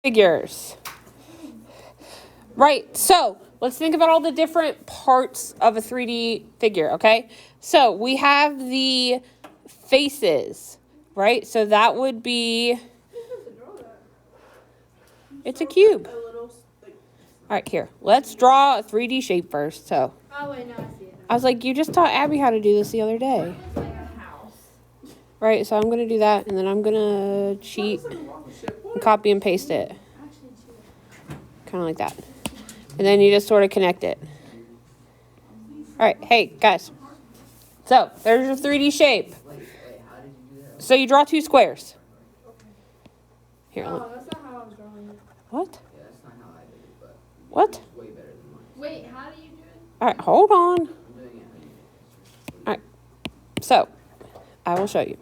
figures. Right, so let's think about all the different parts of a 3D figure, okay? So we have the faces, right? So that would be, it's a cube. All right, here, let's draw a 3D shape first. So Oh, wait, no, I see it. I was like, you just taught Abby how to do this the other day. Right, so I'm going to do that, and then I'm going to cheat and copy and paste it. Kind of like that. And then you just sort of connect it. All right, hey, guys. So, there's your 3D shape. So you draw two squares. Here, Oh, that's not how I was drawing it. what? Yeah, that's not how I did it, but What? it's way better than mine. Wait, how do you do it? All right, hold on. I'm doing it. All right. So, I will show you.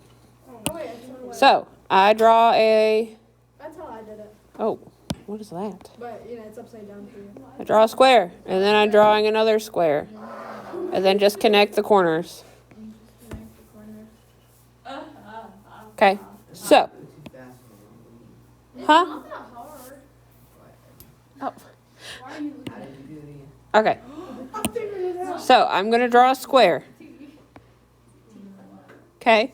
Oh, wait, I just went away. So, I draw a, That's how I did it. oh, what is that? But, you know, it's upside down for you. I draw a square, and then I'm drawing another square. And then just connect the corners. Okay, so, huh? Not that hard. Oh, Why are you looking How did you do it again? okay. I figured it out. So, I'm going to draw a square. Okay?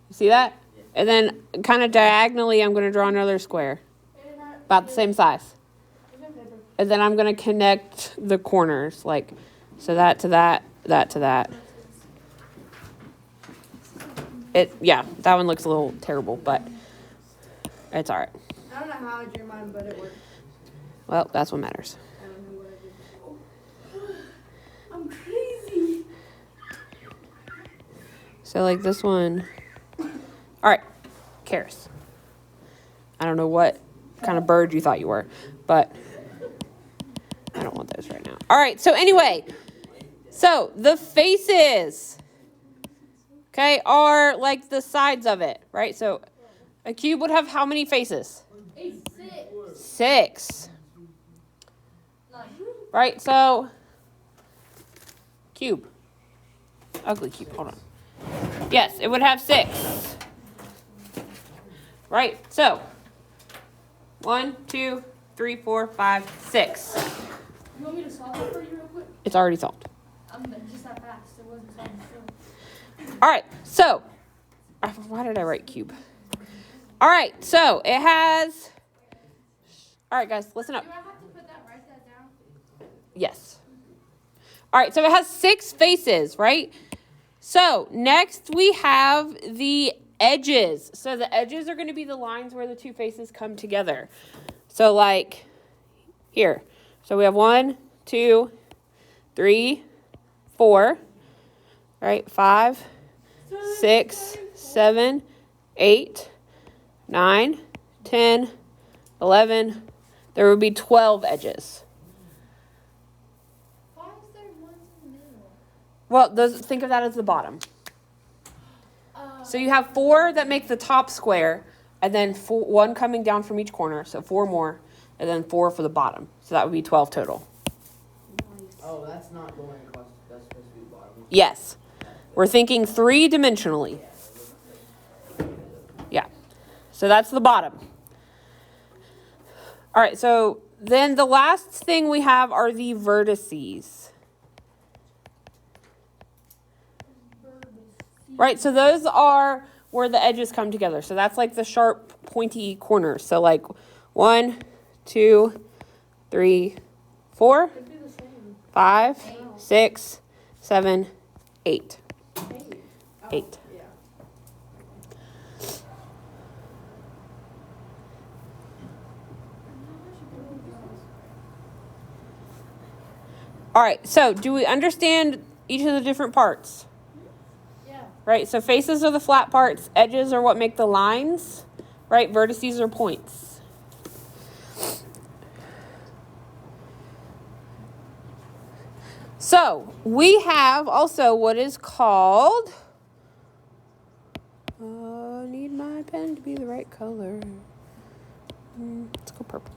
You see that? And then, kind of diagonally, I'm going to draw another square. About the same size. And then I'm going to connect the corners, like, so that to that, that to that. Yeah, that one looks a little terrible, but it's all right. I don't know how I drew mine, but it worked. Well, that's what matters. I don't know what I did. I'm crazy. So, like this one. All right, Karis. I don't know what kind of bird you thought you were, but I don't want those right now. All right, so anyway, so the faces, okay, are like the sides of it, right? So a cube would have how many faces? 6. Right, so cube. Ugly cube, hold on. Yes, it would have 6. Right, so 1, 2, 3, 4, 5, 6. You want me to solve it for you real quick? It's already solved. I'm just that fast. It wasn't solved before. All right, so why did I write cube? All right, so it has, all right, guys, listen up. Do I have to write that down? Yes. All right, so it has 6 faces, right? So next we have the edges. So the edges are going to be the lines where the two faces come together. So like here. So we have 1, 2, 3, 4, right? 5, 6, 7, 8, 9, 10, 11. There would be 12 edges. Why is there ones in the middle? Well, think of that as the bottom. So you have 4 that make the top square, and then 1 coming down from each corner, so 4 more, and then 4 for the bottom. So that would be 12 total. Oh, that's not going across. That's supposed to be the bottom. Yes. We're thinking 3-dimensionally. Yeah. So that's the bottom. All right, so then the last thing we have are the vertices. Right, so those are where the edges come together. So that's like the sharp, pointy corners. So like 1, 2, 3, 4, 5, 6, 7, 8. 8. All right, so do we understand each of the different parts? Yeah. Right, so faces are the flat parts, edges are what make the lines, right? Vertices are points. So we have also what is called, I need my pen to be the right color. Let's go purple.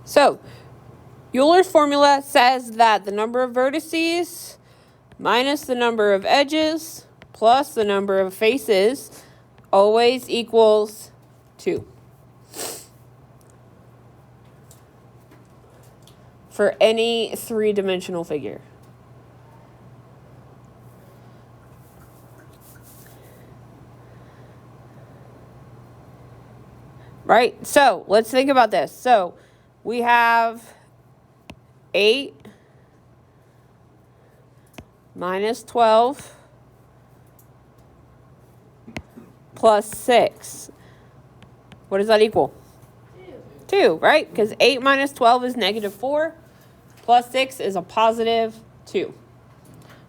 So Euler's formula says that the number of vertices minus the number of edges plus the number of faces always equals 2. For any 3-dimensional figure. Right? So let's think about this. So we have 8 minus 12 plus 6. What does that equal? 2, right? Because 8 minus 12 is -4. Plus 6 is a positive 2.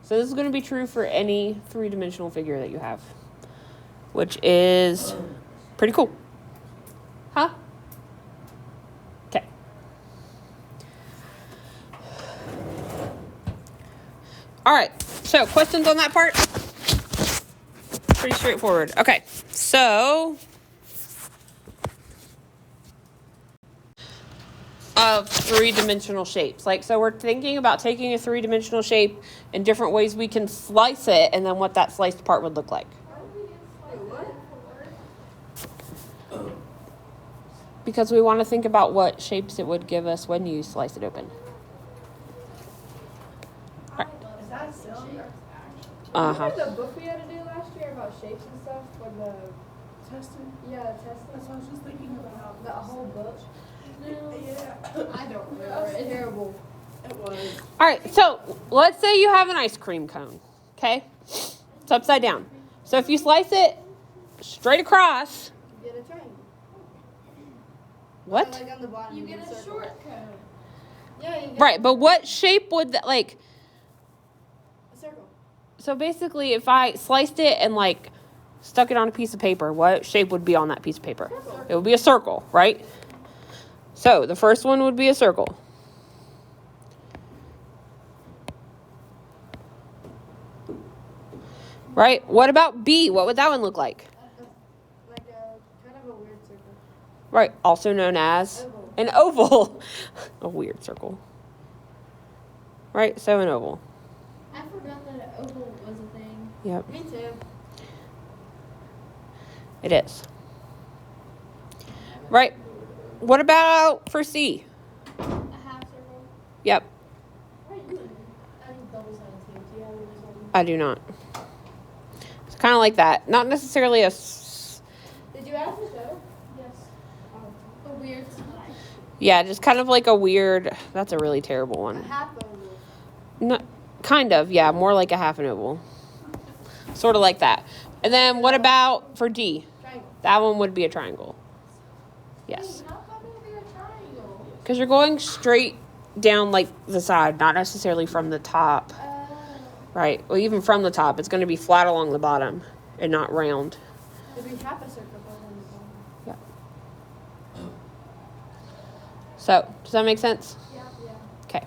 So this is going to be true for any 3-dimensional figure that you have, which is pretty cool. Huh? Okay. All right. So questions on that part? Pretty straightforward. Okay. So of 3-dimensional shapes. Like, so we're thinking about taking a 3-dimensional shape in different ways we can slice it and then what that sliced part would look like. Because we want to think about what shapes it would give us when you slice it open. Right. Is that still? Uh-huh. Remember the book we had to do last year about shapes and stuff for the Testing? testing? That's what I was just thinking about. The whole book? Yeah. I don't remember. It's terrible. It was. All right, so let's say you have an ice cream cone, okay? It's upside down. So if you slice it straight across, You get a triangle. what? Like on the bottom. You get a circle. short cone. Yeah, you get Right, but what shape would that, like, a circle. so basically if I sliced it and, like, stuck it on a piece of paper, what shape would be on that piece of paper? It would be a circle, right? So the first one would be a circle. Right? What about B? What would that one look like? Like a kind of a weird circle. Right, also known as Oval. an oval. A weird circle. Right, so an oval. I forgot that an oval was a thing. Yep, Me too. it is. Right, what about for C? A half circle. Yep, I think double-sided tape. Do you have it or something? I do not. It's kind of like that. Not necessarily a... Did you ask the show? Yes. A weird sign. Yeah, just kind of like a weird... That's a really terrible A one. half oval. No, kind of, yeah, more like a half an oval. Sort of like that. And then what about for D? Triangle. That one would be a triangle. Yes. How come it would be a triangle? Because you're going straight down like the side, not necessarily from the top. Right. Well, even from the top, it's going to be flat along the bottom and not round. It'd be half a circle. Yeah. So, does that make sense? Yeah. Okay.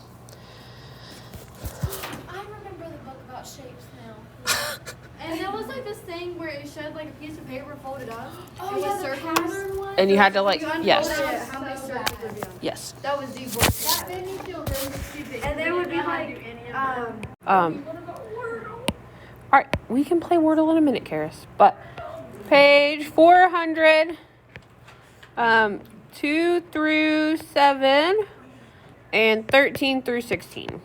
I remember the book about shapes now. And there was like this thing where it showed like a piece of paper folded up. Oh, It yeah, was the circles. pattern one? And you had to like, You unfold yes. it, how many So circles bad. would be on it? Yes. That was the book. That made me feel really stupid. And there would be like, All right, we can play Wordle in a minute, Karis. But page 400, 2 through 7, and 13 through 16.